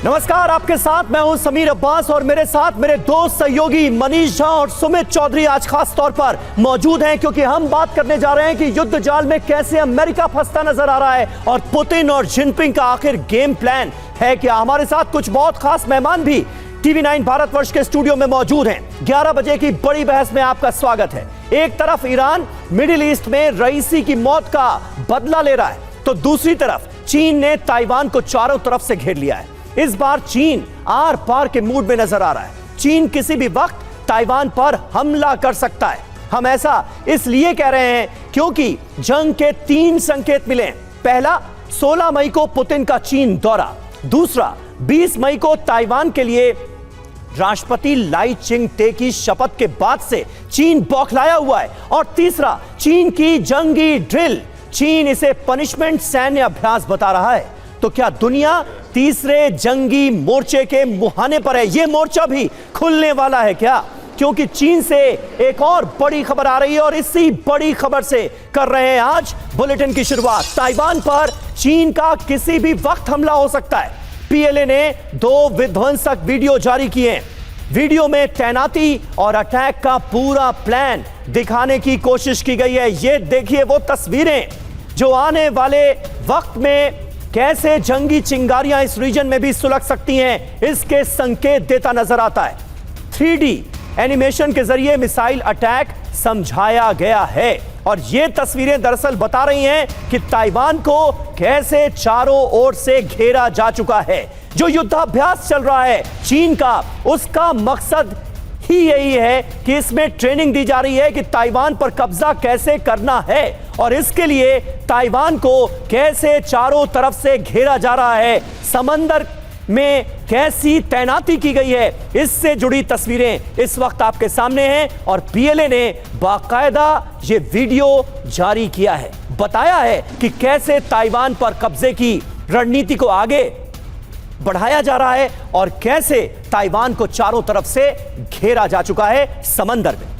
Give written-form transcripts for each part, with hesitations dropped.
नमस्कार, आपके साथ मैं हूं समीर अब्बास और मेरे साथ मेरे दोस्त सहयोगी मनीष झा और सुमित चौधरी आज खास तौर पर मौजूद हैं क्योंकि हम बात करने जा रहे हैं कि युद्ध जाल में कैसे अमेरिका फंसता नजर आ रहा है और पुतिन और जिनपिंग का आखिर गेम प्लान है क्या। हमारे साथ कुछ बहुत खास मेहमान भी TV9 भारतवर्ष के स्टूडियो में मौजूद हैं। 11 बजे की बड़ी बहस में आपका स्वागत है। एक तरफ ईरान मिडिल ईस्ट में रईसी की मौत का बदला ले रहा है तो दूसरी तरफ चीन ने ताइवान को चारों तरफ से घेर लिया है। इस बार चीन आर पार के मूड में नजर आ रहा है। चीन किसी भी वक्त ताइवान पर हमला कर सकता है। हम ऐसा इसलिए कह रहे हैं क्योंकि जंग के 3 संकेत मिले हैं। पहला, 16 मई को पुतिन का चीन दौरा। दूसरा, 20 मई को ताइवान के लिए राष्ट्रपति लाई चिंग-ते की शपथ के बाद से चीन बौखलाया हुआ है। और तीसरा, चीन की जंगी ड्रिल। चीन इसे पनिशमेंट सैन्य अभ्यास बता रहा है। तो क्या दुनिया तीसरे जंगी मोर्चे के मुहाने पर है? यह मोर्चा भी खुलने वाला है क्या? क्योंकि चीन से एक और बड़ी खबर आ रही है और इसी बड़ी खबर से कर रहे हैं आज बुलेटिन की शुरुआत। ताइवान पर चीन का किसी भी वक्त हमला हो सकता है। PLA ने 2 विध्वंसक वीडियो जारी किए हैं। वीडियो में तैनाती और अटैक का पूरा प्लान दिखाने की कोशिश की गई है। ये देखिए वो तस्वीरें जो आने वाले वक्त में कैसे जंगी चिंगारियां इस रीजन में भी सुलग सकती हैं, इसके संकेत देता नजर आता है। 3D एनिमेशन के जरिए मिसाइल अटैक समझाया गया है और ये तस्वीरें दरअसल बता रही हैं कि ताइवान को कैसे चारों ओर से घेरा जा चुका है। जो युद्धाभ्यास चल रहा है चीन का, उसका मकसद ही यही है कि इसमें ट्रेनिंग दी जा रही है कि ताइवान पर कब्जा कैसे करना है और इसके लिए ताइवान को कैसे चारों तरफ से घेरा जा रहा है, समंदर में कैसी तैनाती की गई है, इससे जुड़ी तस्वीरें इस वक्त आपके सामने हैं। और PLA ने बाकायदा ये वीडियो जारी किया है, बताया है कि कैसे ताइवान पर कब्जे की रणनीति को आगे बढ़ाया जा रहा है और कैसे ताइवान को चारों तरफ से घेरा जा चुका है समंदर में।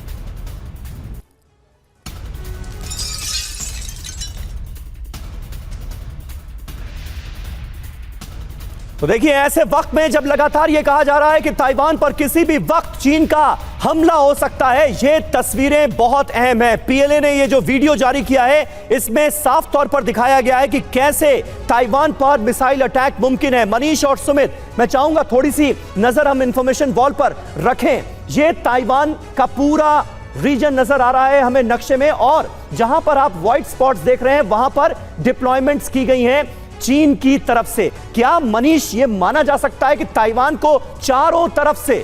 तो देखिए, ऐसे वक्त में जब लगातार यह कहा जा रहा है कि ताइवान पर किसी भी वक्त चीन का हमला हो सकता है, ये तस्वीरें बहुत अहम है। PLA ने ये जो वीडियो जारी किया है इसमें साफ तौर पर दिखाया गया है कि कैसे ताइवान पर मिसाइल अटैक मुमकिन है। मनीष और सुमित, मैं चाहूंगा थोड़ी सी नजर हम इंफॉर्मेशन वॉल पर रखें। ये ताइवान का पूरा रीजन नजर आ रहा है हमें नक्शे में और जहां पर आप व्हाइट स्पॉट्स देख रहे हैं वहां पर डिप्लॉयमेंट्स की गई हैं चीन की तरफ से। क्या मनीष ये माना जा सकता है कि ताइवान को चारों तरफ से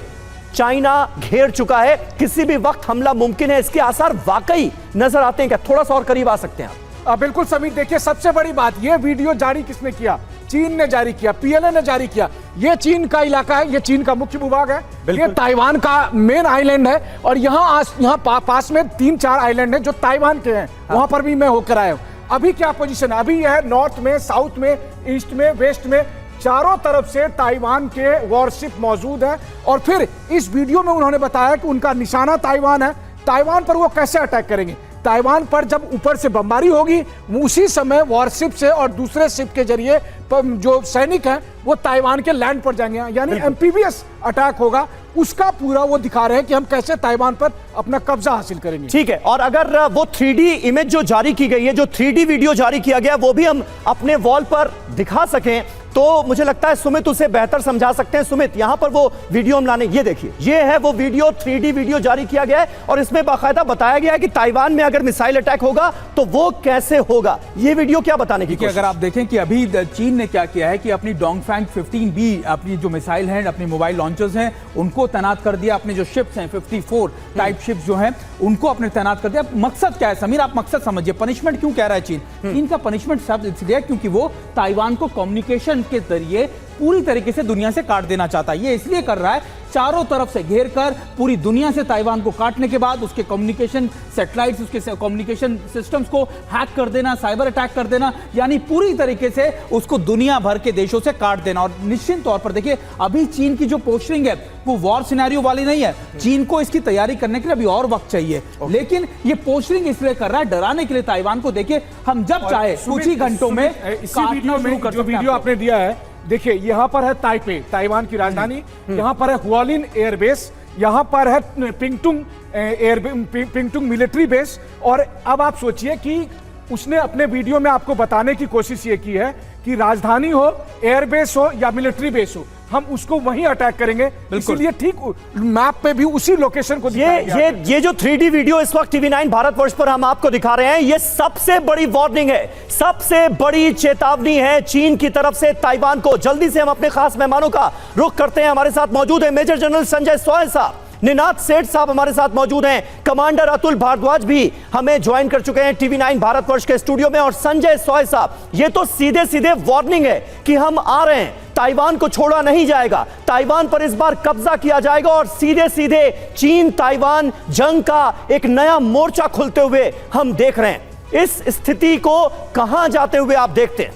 चाइना घेर चुका है, किसी भी वक्त हमला मुमकिन है? इसके आसार वाकई नजर आते हैं क्या? थोड़ा सा और करीब आ सकते हैं आप। बिल्कुल समीर, देखिए सबसे बड़ी बात, ये वीडियो जारी किसने किया? चीन ने जारी किया, PLA ने जारी किया। ये चीन का इलाका है, ये चीन का मुख्य भूभाग है, ये ताइवान का मेन आइलैंड है और यहाँ पास में 3-4 आइलैंड है जो ताइवान के हैं। वहां पर भी मैं होकर आया हूं। अभी क्या पोजीशन है? अभी यह नॉर्थ में, साउथ में, ईस्ट में, वेस्ट में, चारों तरफ से ताइवान के वॉरशिप मौजूद है। और फिर इस वीडियो में उन्होंने बताया कि उनका निशाना ताइवान है। ताइवान पर वो कैसे अटैक करेंगे? ताइवान पर जब ऊपर से बमबारी होगी उसी समय वॉरशिप से और दूसरे शिप के जरिए जो सैनिक हैं वो ताइवान के लैंड पर जाएंगे, यानी एम्फीबियस अटैक होगा। उसका पूरा वो दिखा रहे हैं कि हम कैसे ताइवान पर अपना कब्जा हासिल करेंगे। ठीक है, और अगर वो 3D इमेज जो जारी की गई है, जो 3D वीडियो जारी किया गया, वो भी हम अपने वॉल पर दिखा सकें तो मुझे लगता है सुमित उसे बेहतर समझा सकते हैं। सुमित, यहां पर वो वीडियो हम लाने, ये देखिए, ये है वो वीडियो, 3D वीडियो जारी किया गया है और इसमें बाकायदा बताया गया है कि ताइवान में अगर मिसाइल अटैक होगा तो वो कैसे होगा। ये वीडियो क्या बताने की कोशिश? अगर आप देखें कि अभी चीन ने क्या किया है कि अपनी डोंगफैंग 15B अपनी जो मिसाइल हैं, अपनी मोबाइल लॉन्चर्स हैं, उनको तैनात कर दिया। अपने जो शिप्स हैं 54 टाइप शिप्स जो हैं उनको अपने तैनात कर दिया। मकसद क्या है समीर, आप मकसद समझिए। पनिशमेंट क्यों कह रहा है चीन? चीन का पनिशमेंट शब्द इसलिए क्योंकि वो ताइवान को कम्युनिकेशन के जरिए पूरी तरीके से दुनिया से काट देना चाहता है। ये इसलिए कर रहा है चारों तरफ से घेर कर पूरी दुनिया से ताइवान को काटने के बाद उसके कम्युनिकेशन सैटेलाइट्स, उसके कम्युनिकेशन सिस्टम्स को हैक कर देना, साइबर अटैक कर देना, यानी पूरी तरीके से उसको दुनिया भर के देशों से काट देना। और निश्चित तौर पर देखिए, अभी चीन की जो पोस्टरिंग है वो वॉर सिनेरियो वाली नहीं है। चीन को इसकी तैयारी करने के लिए अभी और वक्त चाहिए, लेकिन ये पोस्टरिंग इसलिए कर रहा है डराने के लिए ताइवान को। देखिए, हम जब चाहे कुछ ही घंटों में इसी वीडियो में जो वीडियो आपने दिया है देखिए यहाँ पर है ताइपे, ताइवान की राजधानी, यहाँ पर है हुआलिन एयरबेस, यहाँ पर है पिंगटुंग मिलिट्री बेस। और अब आप सोचिए कि उसने अपने वीडियो में आपको बताने की कोशिश ये की है कि राजधानी हो, एयरबेस हो या मिलिट्री बेस हो, हम उसको वहीं अटैक करेंगे। इसीलिए ठीक मैप पे भी उसी लोकेशन को ये जो 3D वीडियो इस वक्त TV9 भारतवर्ष पर हम आपको दिखा रहे हैं, ये सबसे बड़ी वार्निंग है, सबसे बड़ी चेतावनी है चीन की तरफ से ताइवान को। जल्दी से हम अपने खास मेहमानों का रुख करते हैं। हमारे साथ मौजूद है मेजर जनरल संजय सोय साहब, निनाद सेठ साहब हमारे साथ मौजूद हैं, कमांडर अतुल भारद्वाज भी हमें ज्वाइन कर चुके हैं TV9 भारतवर्ष के स्टूडियो में, और संजय सोय साहब, ये तो सीधे सीधे वार्निंग है कि हम आ रहे हैं, ताइवान को छोड़ा नहीं जाएगा, ताइवान पर इस बार कब्जा किया जाएगा, और सीधे सीधे चीन ताइवान जंग का एक नया मोर्चा खुलते हुए हम देख रहे हैं। इस स्थिति को कहां जाते हुए आप देखते हैं?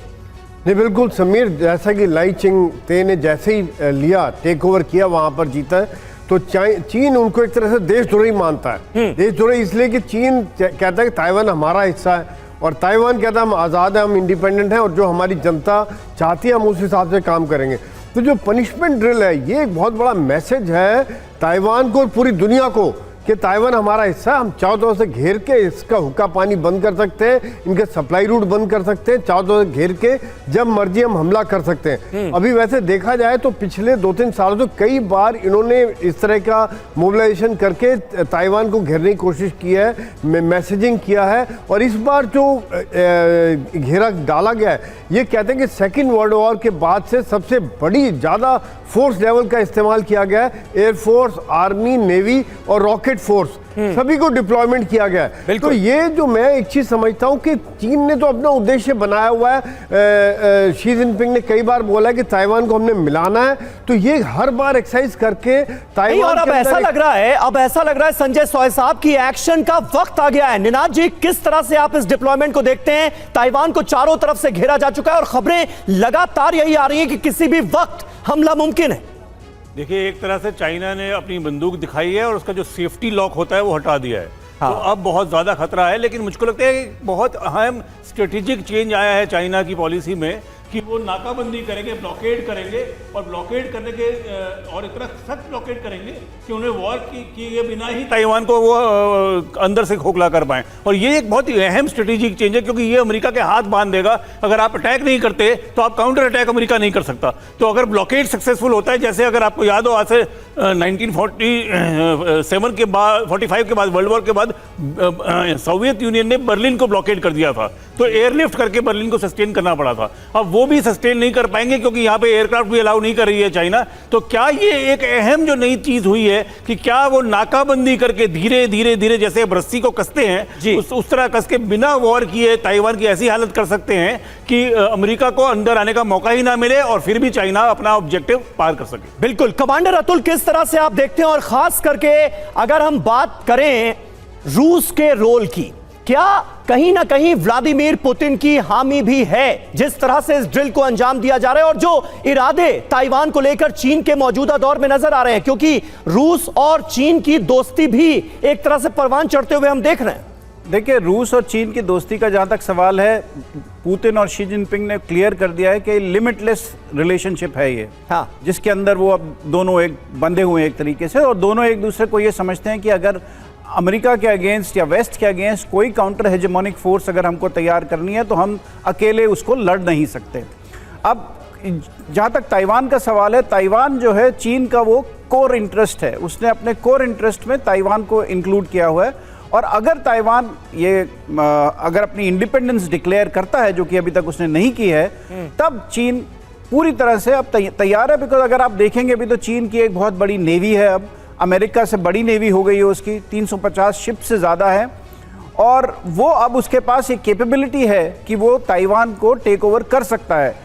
नहीं, बिल्कुल समीर, जैसा कि लाई चिंग-ते ने जैसे ही लिया, टेक ओवर किया, वहां पर जीता है, तो चीन उनको एक तरह से देशद्रोही मानता है। देशद्रोही इसलिए कि चीन कहता है कि ताइवान हमारा हिस्सा है, और ताइवान कहता है हम आज़ाद हैं, हम इंडिपेंडेंट हैं, और जो हमारी जनता चाहती है हम उस हिसाब से काम करेंगे। तो जो पनिशमेंट ड्रिल है, ये एक बहुत बड़ा मैसेज है ताइवान को और पूरी दुनिया को कि ताइवान हमारा हिस्सा है, हम चारों तरफ से घेर के इसका हुक्का पानी बंद कर सकते हैं, इनके सप्लाई रूट बंद कर सकते हैं, चारों तरफ से घेर के जब मर्जी हम हमला कर सकते हैं। अभी वैसे देखा जाए तो पिछले 2-3 सालों से कई बार इन्होंने इस तरह का मोबिलाइजेशन करके ताइवान को घेरने की कोशिश की है, मैसेजिंग किया है, और इस बार जो घेरा डाला गया है, ये कहते हैं कि सेकेंड वर्ल्ड वॉर के बाद से सबसे बड़ी ज़्यादा फोर्स लेवल का इस्तेमाल किया गया है। एयरफोर्स, आर्मी, नेवी और रॉकेट फोर्स सभी को डिप्लॉयमेंट किया गया है। तो ये जो मैं एक चीज समझता हूं कि चीन ने तो अपना उद्देश्य बनाया हुआ है। शी जिनपिंग ने कई बार बोला कि ताइवान को हमने मिलाना है, तो ये हर बार एक्सरसाइज करके ताइवान। और अब ऐसा लग रहा है संजय सोय साहब की एक्शन का वक्त आ गया है। निनाद जी, किस तरह से आप इस डिप्लॉयमेंट को देखते हैं? ताइवान को चारों तरफ से घेरा जा चुका है और खबरें लगातार यही आ रही है कि किसी भी वक्त हमला मुमकिन है। देखिए, एक तरह से चाइना ने अपनी बंदूक दिखाई है और उसका जो सेफ्टी लॉक होता है वो हटा दिया है। हाँ। तो अब बहुत ज़्यादा खतरा है, लेकिन मुझको लगता है कि बहुत अहम स्ट्रेटेजिक चेंज आया है चाइना की पॉलिसी में कि वो नाकाबंदी करेंगे, ब्लॉकेड करेंगे, और ब्लॉकेड करने के और इतना सख्त ब्लॉकेड करेंगे कि उन्हें वॉर किए बिना ही ताइवान को वो अंदर से खोखला कर पाएं। और ये एक बहुत ही अहम स्ट्रेटेजिक चेंज है, क्योंकि ये अमेरिका के हाथ बांध देगा। अगर आप अटैक नहीं करते तो आप काउंटर अटैक अमेरिका नहीं कर सकता। तो अगर ब्लॉकेड सक्सेसफुल होता है, जैसे अगर आपको याद हो आज से 1947 के बाद, 45 के बाद, वर्ल्ड वॉर के बाद सोवियत यूनियन ने बर्लिन को ब्लॉकेड कर दिया था, तो एयरलिफ्ट करके बर्लिन को सस्टेन करना पड़ा था। अब वो भी सस्टेन नहीं कर पाएंगे क्योंकि यहाँ पे एयरक्राफ्ट भी अलाउ नहीं कर रही है चाइना। तो क्या ये एक अहम जो नई चीज हुई है कि क्या वो नाकाबंदी करके धीरे धीरे धीरे, जैसे अब रस्सी को कसते हैं, उस तरह कस के बिना वॉर किए ताइवान की ऐसी हालत कर सकते हैं कि अमेरिका को अंदर आने का मौका ही ना मिले और फिर भी चाइना अपना ऑब्जेक्टिव पार कर सके। बिल्कुल। कमांडर अतुल, किस तरह से आप देखते हैं? और खास करके अगर हम बात करें रूस के रोल की, क्या कहीं ना कहीं व्लादिमीर पुतिन की हामी भी है जिस तरह से इस ड्रिल को अंजाम दिया जा रहा है, और जो इरादे ताइवान को लेकर चीन के मौजूदा दौर में नजर आ रहे हैं? क्योंकि रूस और चीन की दोस्ती भी एक तरह से परवान चढ़ते हुए हम देख रहे हैं। देखिए, रूस और चीन की दोस्ती का जहां तक सवाल है, पुतिन और शी जिनपिंग ने क्लियर कर दिया है कि लिमिटलेस रिलेशनशिप है ये। हाँ। जिसके अंदर वो अब दोनों एक बंधे हुए हैं एक तरीके से, और दोनों एक दूसरे को ये समझते हैं कि अगर अमेरिका के अगेंस्ट या वेस्ट के अगेंस्ट कोई काउंटर हेजेमोनिक फोर्स अगर हमको तैयार करनी है तो हम अकेले उसको लड़ नहीं सकते। अब जहाँ तक ताइवान का सवाल है, ताइवान जो है चीन का वो कोर इंटरेस्ट है, उसने अपने कोर इंटरेस्ट में ताइवान को इंक्लूड किया हुआ है। और अगर ताइवान ये अगर अपनी इंडिपेंडेंस डिक्लेयर करता है, जो कि अभी तक उसने नहीं की है, तब चीन पूरी तरह से अब तैयार है। बिकॉज अगर आप देखेंगे अभी तो चीन की एक बहुत बड़ी नेवी है, अब अमेरिका से बड़ी नेवी हो गई है उसकी, 350 शिप से ज़्यादा है, और वो अब उसके पास एक कैपेबिलिटी है कि वो ताइवान को टेक ओवर कर सकता है।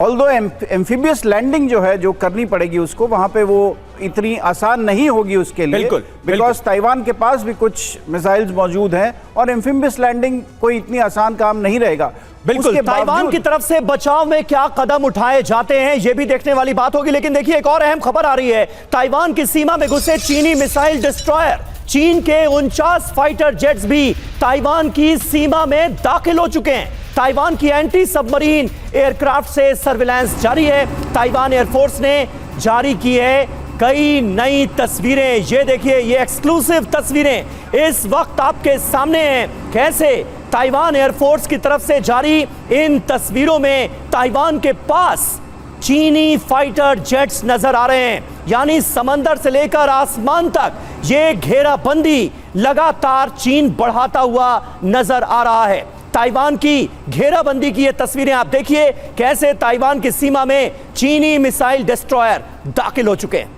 ऑल्दो एम्फीबियस लैंडिंग जो है, जो करनी पड़ेगी उसको, वहाँ पे वो इतनी आसान नहीं होगी उसके लिए, बिकॉज ताइवान के पास भी कुछ मिसाइल्स मौजूद हैं, और एम्फीबियस लैंडिंग कोई इतनी आसान काम नहीं रहेगा। बिल्कुल। ताइवान की तरफ से बचाव में क्या कदम उठाए जाते हैं, यह भी देखने वाली बात होगी। लेकिन देखिए, एक और अहम खबर आ रही है। ताइवान की सीमा में घुसे चीनी मिसाइल डिस्ट्रॉयर, चीन के 49 फाइटर जेट्स भी ताइवान की सीमा में दाखिल हो चुके हैं। ताइवान की एंटी सबमरीन एयरक्राफ्ट से सर्विलांस जारी है। ताइवान एयरफोर्स ने जारी की है कई नई तस्वीरें। ये देखिए, ये एक्सक्लूसिव तस्वीरें इस वक्त आपके सामने हैं। कैसे ताइवान एयरफोर्स की तरफ से जारी इन तस्वीरों में ताइवान के पास चीनी फाइटर जेट्स नजर आ रहे हैं। यानी समंदर से लेकर आसमान तक ये घेराबंदी लगातार चीन बढ़ाता हुआ नजर आ रहा है। ताइवान की घेराबंदी की ये तस्वीरें आप देखिए, कैसे ताइवान की सीमा में चीनी मिसाइल डिस्ट्रॉयर दाखिल हो चुके हैं।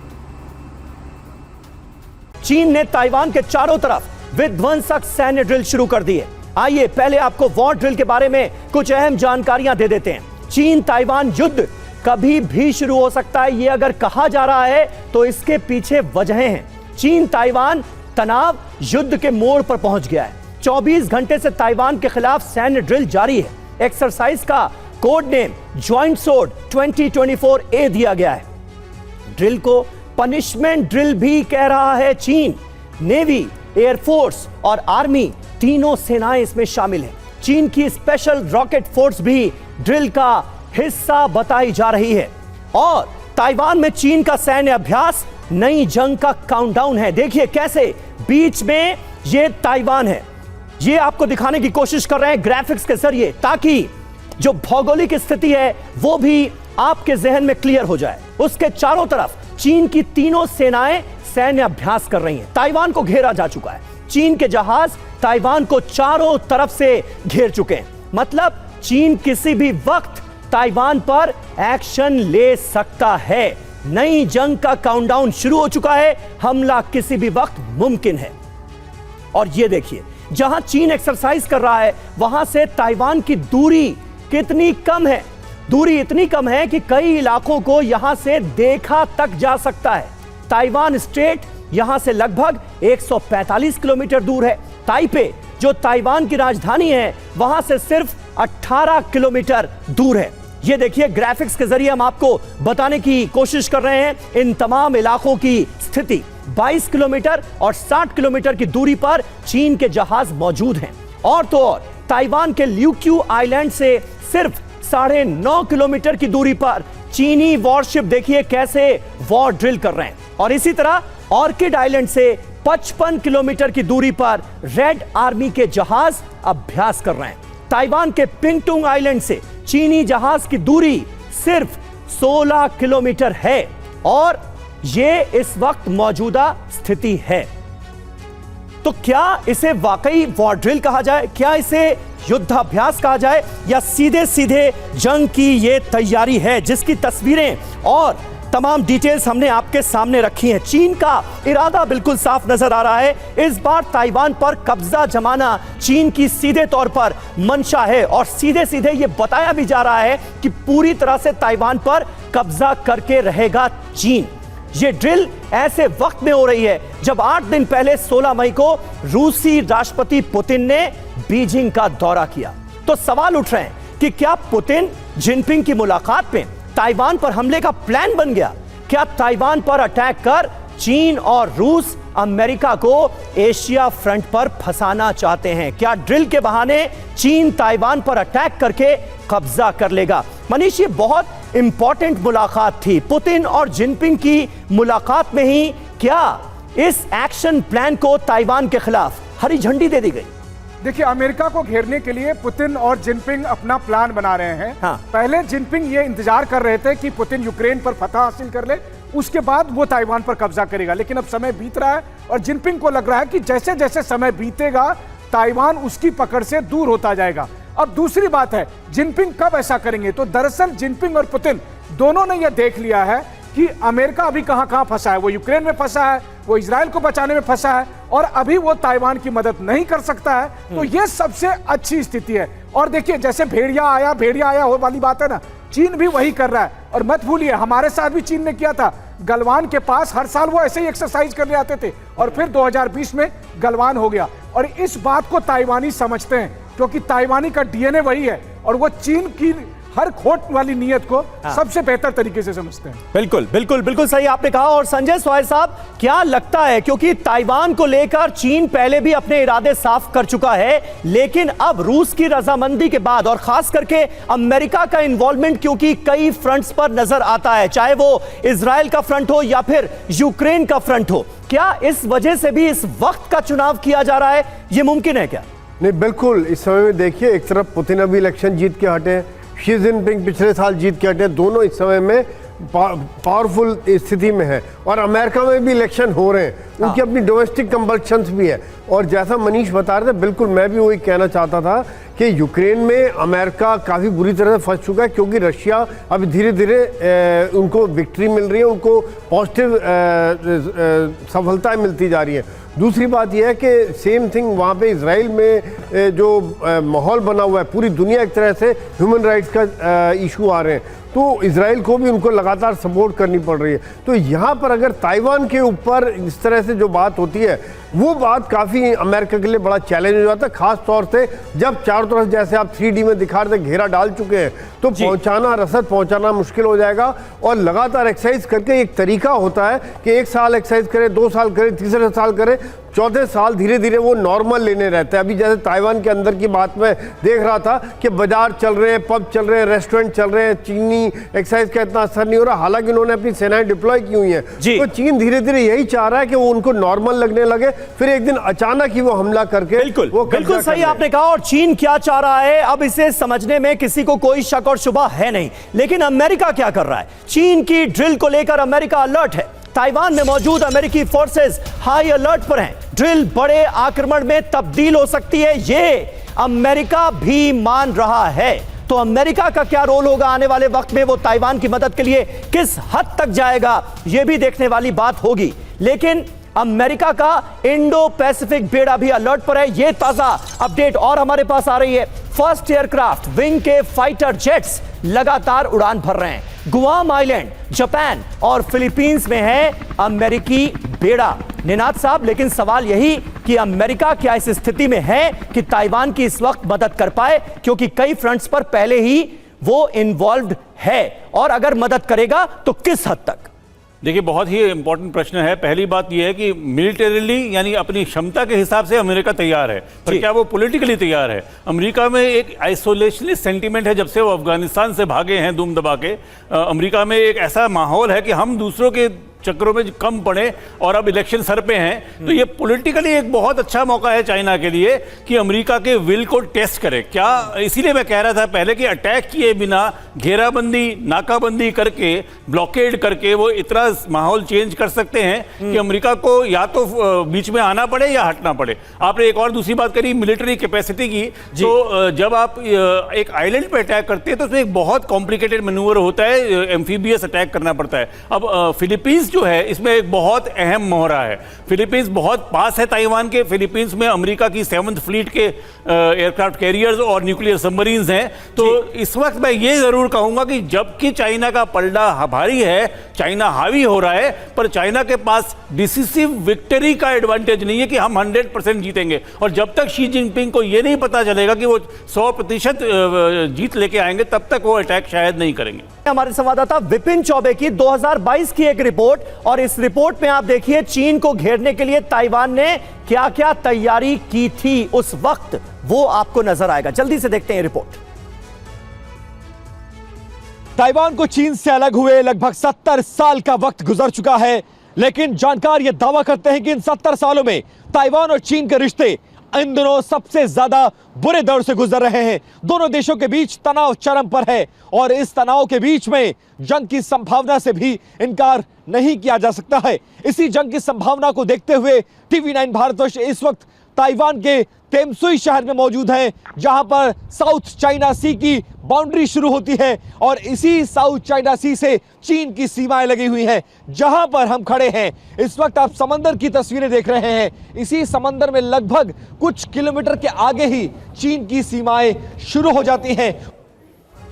चीन ने ताइवान के चारों तरफ विध्वंसक सैन्य ड्रिल शुरू कर दी है। आइए पहले आपको वॉर ड्रिल के बारे में कुछ अहम जानकारियां दे देते हैं। चीन ताइवान युद्ध कभी भी शुरू हो सकता है, यह अगर कहा जा रहा है तो इसके पीछे वजहें हैं। चीन ताइवान तनाव युद्ध के मोड़ पर पहुंच गया है। 24 घंटे से ताइवान के खिलाफ सैन्य ड्रिल जारी है। एक्सरसाइज का code name joint sword 2024A दिया गया है। ड्रिल को पनिशमेंट ड्रिल भी कह रहा है चीन। नेवी, एयरफोर्स और आर्मी तीनों सेनाएं इसमें शामिल हैं। चीन की स्पेशल रॉकेट फोर्स भी ड्रिल का हिस्सा बताई जा रही है। और ताइवान में चीन का सैन्य अभ्यास नई जंग का काउंटडाउन है। देखिए कैसे बीच में ये ताइवान है, ये आपको दिखाने की कोशिश कर रहे हैं ग्राफिक्स के जरिए, ताकि जो भौगोलिक स्थिति है वो भी आपके जहन में क्लियर हो जाए। उसके चारों तरफ चीन की तीनों सेनाएं सैन्य अभ्यास कर रही हैं। ताइवान को घेरा जा चुका है। चीन के जहाज ताइवान को चारों तरफ से घेर चुके हैं। मतलब चीन किसी भी वक्त ताइवान पर एक्शन ले सकता है। नई जंग का काउंटडाउन शुरू हो चुका है। हमला किसी भी वक्त मुमकिन है। और ये देखिए, जहां चीन एक्सरसाइज कर रहा है वहां से ताइवान की दूरी कितनी कम है। दूरी इतनी कम है कि कई इलाकों को यहां से देखा तक जा सकता है। ताइवान स्टेट यहां से लगभग 145 किलोमीटर दूर है। ताइपे, जो ताइवान की राजधानी है, वहां से सिर्फ 18 किलोमीटर दूर है। ये देखिए, ग्राफिक्स के जरिए हम आपको बताने की कोशिश कर रहे हैं इन तमाम इलाकों की स्थिति। 22 किलोमीटर और 60 किलोमीटर की दूरी पर चीन के जहाज मौजूद हैं। और तो और ताइवान के ल्यूक्यू आइलैंड से सिर्फ 9.5 किलोमीटर की दूरी पर चीनी वॉरशिप देखिए कैसे वॉर ड्रिल कर रहे हैं। और इसी तरह ऑर्किड आइलैंड से 55 किलोमीटर की दूरी पर रेड आर्मी के जहाज अभ्यास कर रहे हैं। ताइवान के पिंगटुंग आइलैंड से चीनी जहाज की दूरी सिर्फ 16 किलोमीटर है। और यह इस वक्त मौजूदा स्थिति है। तो क्या इसे वाकई वॉर ड्रिल कहा जाए, क्या इसे युद्धाभ्यास कहा जाए, या सीधे सीधे जंग की यह तैयारी है, जिसकी तस्वीरें और तमाम डिटेल्स हमने आपके सामने रखी हैं। चीन का इरादा बिल्कुल साफ नजर आ रहा है। इस बार ताइवान पर कब्जा जमाना चीन की सीधे तौर पर मंशा है। और सीधे सीधे यह बताया भी जा रहा है कि पूरी तरह से ताइवान पर कब्जा करके रहेगा चीन। ये ड्रिल ऐसे वक्त में हो रही है जब 8 दिन पहले 16 मई को रूसी राष्ट्रपति पुतिन ने बीजिंग का दौरा किया। तो सवाल उठ रहे हैं कि क्या पुतिन जिनपिंग की मुलाकात में ताइवान पर हमले का प्लान बन गया? क्या ताइवान पर अटैक कर चीन और रूस अमेरिका को एशिया फ्रंट पर फंसाना चाहते हैं? क्या ड्रिल के बहाने चीन ताइवान पर अटैक करके कब्जा कर लेगा? मनीष, ये बहुत इंपॉर्टेंट मुलाकात थी। पुतिन और जिनपिंग की मुलाकात में ही क्या इस एक्शन प्लान को ताइवान के खिलाफ हरी झंडी दे दी गई? देखिए, अमेरिका को घेरने के लिए पुतिन और जिनपिंग अपना प्लान बना रहे हैं। हाँ। पहले जिनपिंग ये इंतजार कर रहे थे कि पुतिन यूक्रेन पर फतह हासिल कर ले, उसके बाद वो ताइवान पर कब्जा करेगा। लेकिन अब समय बीत रहा है और जिनपिंग को लग रहा है कि जैसे जैसे समय बीतेगा ताइवान उसकी पकड़ से दूर होता जाएगा। अब दूसरी बात है, जिनपिंग कब ऐसा करेंगे? तो दरअसल जिनपिंग और पुतिन दोनों ने यह देख लिया है कि अमेरिका अभी कहां फंसा है। वो यूक्रेन में फंसा है, वो इजराइल को बचाने में फंसा है, और अभी वो ताइवान की मदद नहीं कर सकता है। तो ये सबसे अच्छी स्थिति है। और देखिए, जैसे भेड़िया आया हो वाली बात है ना, चीन भी वही कर रहा है। और मत भूलिए, हमारे साथ भी चीन ने किया था। गलवान के पास हर साल वो ऐसे ही एक्सरसाइज करने आते थे और फिर 2020 में गलवान हो गया। और इस बात को ताइवानी समझते हैं क्योंकि ताइवानी का डीएनए वही है और वो चीन की हर खोट वाली नीयत को सबसे बेहतर तरीके से समझते हैं। बिल्कुल बिल्कुल बिल्कुल सही आपने कहा। और संजय स्वाय साहब, क्या लगता है, क्योंकि ताइवान को लेकर चीन पहले भी अपने इरादे साफ कर चुका है, लेकिन अब रूस की रजामंदी के बाद और खास करके अमेरिका का इन्वॉल्वमेंट क्योंकि कई फ्रंट्स पर नजर आता है, चाहे वो इजराइल का फ्रंट हो या फिर यूक्रेन का फ्रंट हो, क्या इस वजह से भी इस वक्त का चुनाव किया जा रहा है? यह मुमकिन है क्या? नहीं, बिल्कुल। इस समय में देखिए, एक तरफ पुतिन अभी इलेक्शन जीत के हटे, शी जिनपिंग पिछले साल जीत के हटे, दोनों इस समय में पावरफुल स्थिति में है। और अमेरिका में भी इलेक्शन हो रहे हैं, उनकी अपनी डोमेस्टिक कंपल्शंस भी है। और जैसा मनीष बता रहे थे, बिल्कुल मैं भी वही कहना चाहता था कि यूक्रेन में अमेरिका काफ़ी बुरी तरह से फंस चुका है, क्योंकि रशिया अभी धीरे धीरे उनको विक्ट्री मिल रही है, उनको पॉजिटिव सफलताएं मिलती जा रही है। दूसरी बात यह है कि सेम थिंग वहाँ पे इजराइल में जो माहौल बना हुआ है, पूरी दुनिया एक तरह से ह्यूमन राइट्स का इशू आ रहे हैं, तो इजराइल को भी उनको लगातार सपोर्ट करनी पड़ रही है। तो यहाँ पर अगर ताइवान के ऊपर इस तरह से जो बात होती है, वो बात काफ़ी अमेरिका के लिए बड़ा चैलेंज हो जाता है, खास तौर से जब चारों तरफ जैसे आप 3D में दिखा रहे थे घेरा डाल चुके हैं, तो पहुंचाना, रसद पहुंचाना मुश्किल हो जाएगा। और लगातार एक्सरसाइज करके एक तरीका होता है कि 1 साल एक्सरसाइज करे, 2 साल करे, तीसरे साल करे, चौथे साल धीरे धीरे वो नॉर्मल लेने रहते हैं। अभी जैसे ताइवान के अंदर की बात में देख रहा था कि बाजार चल रहे हैं, पब चल रहे हैं, रेस्टोरेंट चल रहे हैं, चीनी एक्सरसाइज का इतना असर नहीं हो रहा, हालांकि उन्होंने अपनी सेनाएं डिप्लॉय की हुई हैं। तो चीन धीरे धीरे यही चाह रहा है कि वो उनको नॉर्मल लगने लगे, फिर एक दिन अचानक ही वो हमला करके बिल्कुल सही आपने कहा। और चीन क्या चाह रहा है, अब इसे समझने में किसी को कोई शक और शुबा है नहीं। लेकिन अमेरिका क्या कर रहा है? चीन की ड्रिल को लेकर अमेरिका अलर्ट है। ताइवान में मौजूद अमेरिकी फोर्सेस हाई अलर्ट पर हैं। ड्रिल बड़े आक्रमण में तब्दील हो सकती है, ये अमेरिका भी मान रहा है। तो अमेरिका का क्या रोल होगा आने वाले वक्त में? वो ताइवान की मदद के लिए किस हद तक जाएगा, यह भी देखने वाली बात होगी। लेकिन अमेरिका का इंडो पैसिफिक बेड़ा भी अलर्ट पर है। यह ताजा अपडेट और हमारे पास आ रही है। फर्स्ट एयरक्राफ्ट विंग के फाइटर जेट्स लगातार उड़ान भर रहे हैं। गुआम आइलैंड, जापान और फिलीपींस में है अमेरिकी बेड़ा। निनाद साहब, लेकिन सवाल यही कि अमेरिका क्या इस स्थिति में है कि ताइवान की इस वक्त मदद कर पाए, क्योंकि कई फ्रंट्स पर पहले ही वो इन्वॉल्व्ड है, और अगर मदद करेगा तो किस हद तक? देखिए, बहुत ही इंपॉर्टेंट प्रश्न है। पहली बात यह है कि मिलिटरीली यानी अपनी क्षमता के हिसाब से अमेरिका तैयार है, पर क्या वो पॉलिटिकली तैयार है? अमेरिका में एक आइसोलेशनिस्ट सेंटीमेंट है, जब से वो अफगानिस्तान से भागे हैं दूम दबा के। अमेरिका में एक ऐसा माहौल है कि हम दूसरों के चक्रों में कम पड़े और अब इलेक्शन सर पे हैं। तो ये पॉलिटिकली एक बहुत अच्छा मौका है चाइना के लिए कि अमेरिका के विल को टेस्ट करे। क्या, इसीलिए मैं कह रहा था पहले कि अटैक किए बिना घेराबंदी, नाकाबंदी करके, ब्लॉकेड करके वो इतना माहौल चेंज कर सकते हैं कि अमेरिका को या तो बीच में आना पड़े या हटना पड़े। आपने एक और दूसरी बात करी मिलिट्री कैपेसिटी की, तो जब आप एक आइलैंड पे अटैक करते हैं तो उसमें एक बहुत कॉम्प्लिकेटेड मैन्यूवर होता है, एम्फीबियस अटैक करना पड़ता है। अब फिलीपींस जो है इसमें एक बहुत अहम मोहरा है। फिलीपींस बहुत पास है ताइवान के। फिलीपींस में अमेरिका की 7th फ्लीट के एयरक्राफ्ट कैरियर्स और न्यूक्लियर सबमरीन्स हैं। तो इस वक्त मैं ये जरूर कहूंगा कि जबकि चाइना का पलड़ा भारी है, चाइना हावी हो रहा है, पर चाइना के पास डिसिसिव विक्ट्री का एडवांटेज नहीं है कि हम 100% जीतेंगे। और जब तक शी जिनपिंग को यह नहीं पता चलेगा कि वो 100% जीत लेके आएंगे, तब तक वो अटैक शायद नहीं करेंगे। हमारे संवाददाता विपिन चौबे की 2022 की एक रिपोर्ट, और इस रिपोर्ट में आप देखिए चीन को घेरने के लिए ताइवान ने क्या क्या तैयारी की थी उस वक्त, वो आपको नजर आएगा। जल्दी से देखते हैं रिपोर्ट। ताइवान को चीन से अलग हुए लगभग 70 साल का वक्त गुजर चुका है, लेकिन जानकार यह दावा करते हैं कि इन 70 सालों में ताइवान और चीन के रिश्ते इन दिनों सबसे ज्यादा बुरे दौर से गुजर रहे हैं। दोनों देशों के बीच तनाव चरम पर है, और इस तनाव के बीच में जंग की संभावना से भी इनकार नहीं किया जा सकता है। इसी जंग की संभावना को देखते हुए TV9 भारतवर्ष इस वक्त ताइवान के तेमसुई शहर में मौजूद है, जहां पर साउथ चाइना सी की बाउंड्री शुरू होती है, और इसी साउथ चाइना सी से चीन की सीमाएं लगी हुई हैं। जहां पर हम खड़े हैं इस वक्त आप समंदर की तस्वीरें देख रहे हैं। इसी समंदर में लगभग कुछ किलोमीटर के आगे ही चीन की सीमाएं शुरू हो जाती हैं।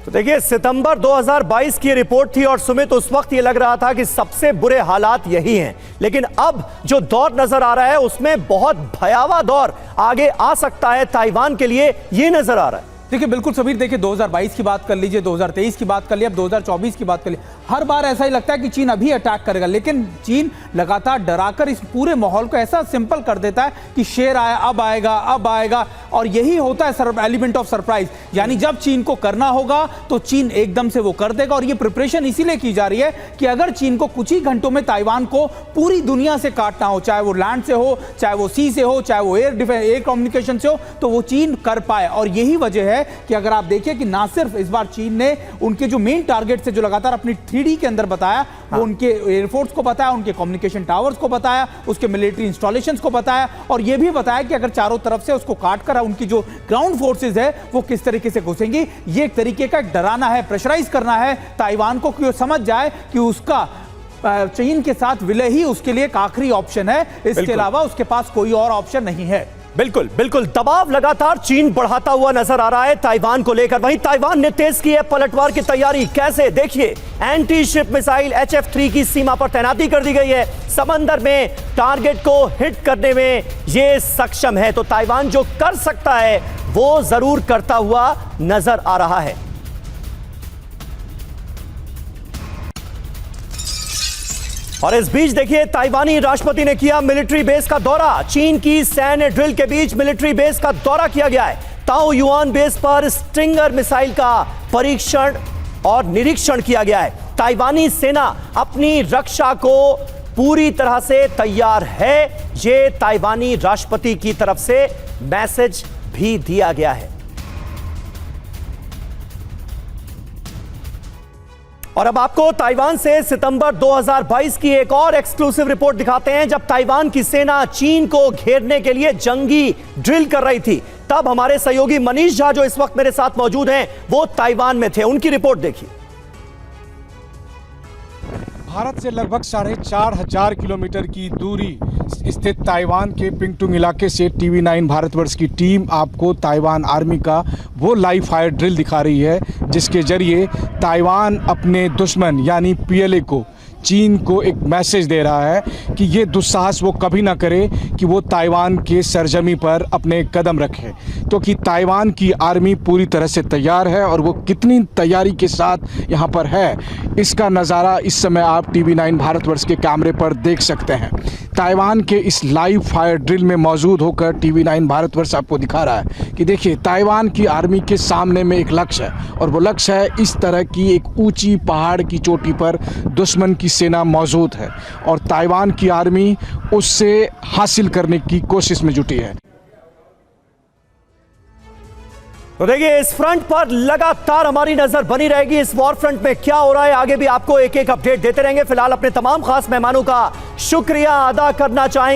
तो देखिए, सितंबर 2022 की रिपोर्ट थी, और सुमित उस वक्त ये लग रहा था कि सबसे बुरे हालात यही हैं, लेकिन अब जो दौर नजर आ रहा है उसमें बहुत भयावह दौर आगे आ सकता है ताइवान के लिए, ये नजर आ रहा है। देखिए बिल्कुल सबीर, देखिए 2022 की बात कर लीजिए, 2023 की बात कर ली, अब 2024 की बात कर ली, हर बार ऐसा ही लगता है कि चीन अभी अटैक करेगा, लेकिन चीन लगातार डराकर इस पूरे माहौल को ऐसा सिंपल कर देता है कि शेर आया अब आएगा अब आएगा, और यही होता है एलिमेंट ऑफ सरप्राइज। यानी जब चीन को करना होगा तो चीन एकदम से वो कर देगा, और ये प्रिपरेशन इसीलिए की जा रही है कि अगर चीन को कुछ ही घंटों में ताइवान को पूरी दुनिया से काटना हो, चाहे वो लैंड से हो, चाहे वो सी से हो, चाहे वो एयर कम्युनिकेशन से हो, तो वो चीन कर पाए। और यही वजह है कि अगर आप देखिए कि ना सिर्फ इस बार चीन ने उनके जो मेन टारगेट से जो लगातार अपनी 3D के अंदर बताया, वो उनके एयरफोर्स को बताया, उनके कम्युनिकेशन टावर्स को बताया, उसके मिलिट्री इंस्टॉलेशंस को बताया, और ये भी बताया कि अगर चारों तरफ से उसको काट कर उनकी जो ग्राउंड फोर्सेस है वो किस तरीके से घुसेंगी। ये एक तरीके का डराना है, प्रेशराइज करना है ताइवान को कि वो समझ जाए कि उसका चीन के साथ विलय ही उसके लिए एक आखिरी ऑप्शन है, इसके अलावा उसके पास कोई और ऑप्शन नहीं है। बिल्कुल बिल्कुल, दबाव लगातार चीन बढ़ाता हुआ नजर आ रहा है ताइवान को लेकर। वहीं ताइवान ने तेज की है पलटवार की तैयारी। कैसे, देखिए, एंटी शिप मिसाइल HF-3 की सीमा पर तैनाती कर दी गई है। समंदर में टारगेट को हिट करने में ये सक्षम है, तो ताइवान जो कर सकता है वो जरूर करता हुआ नजर आ रहा है। और इस बीच देखिए, ताइवानी राष्ट्रपति ने किया मिलिट्री बेस का दौरा। चीन की सैन्य ड्रिल के बीच मिलिट्री बेस का दौरा किया गया है। ताओयुआन बेस पर स्ट्रिंगर मिसाइल का परीक्षण और निरीक्षण किया गया है। ताइवानी सेना अपनी रक्षा को पूरी तरह से तैयार है, ये ताइवानी राष्ट्रपति की तरफ से मैसेज भी दिया गया है। और अब आपको ताइवान से सितंबर 2022 की एक और एक्सक्लूसिव रिपोर्ट दिखाते हैं, जब ताइवान की सेना चीन को घेरने के लिए जंगी ड्रिल कर रही थी। तब हमारे सहयोगी मनीष झा, जो इस वक्त मेरे साथ मौजूद हैं, वो ताइवान में थे। उनकी रिपोर्ट देखिए। भारत से लगभग 4,500 किलोमीटर की दूरी स्थित ताइवान के पिंगटुंग इलाके से TV9 भारतवर्ष की टीम आपको ताइवान आर्मी का वो लाइव फायर ड्रिल दिखा रही है, जिसके जरिए ताइवान अपने दुश्मन यानी PLA को, चीन को एक मैसेज दे रहा है कि ये दुस्साहस वो कभी ना करे कि वो ताइवान के सरजमी पर अपने कदम रखे, क्योंकि ताइवान की आर्मी पूरी तरह से तैयार है, और वो कितनी तैयारी के साथ यहाँ पर है इसका नज़ारा इस समय आप TV9 भारतवर्ष के कैमरे पर देख सकते हैं। ताइवान के इस लाइव फायर ड्रिल में मौजूद होकर TV9 भारतवर्ष आपको दिखा रहा है कि देखिए, ताइवान की आर्मी के सामने में एक लक्ष्य है, और वो लक्ष्य है इस तरह की एक ऊंची पहाड़ की चोटी पर दुश्मन की सेना मौजूद है, और ताइवान की आर्मी उससे हासिल करने की कोशिश में जुटी है। तो देखिए, इस फ्रंट पर लगातार हमारी नजर बनी रहेगी। इस वॉर फ्रंट में क्या हो रहा है, आगे भी आपको एक एक अपडेट देते रहेंगे। फिलहाल अपने तमाम खास मेहमानों का शुक्रिया अदा करना चाहेंगे।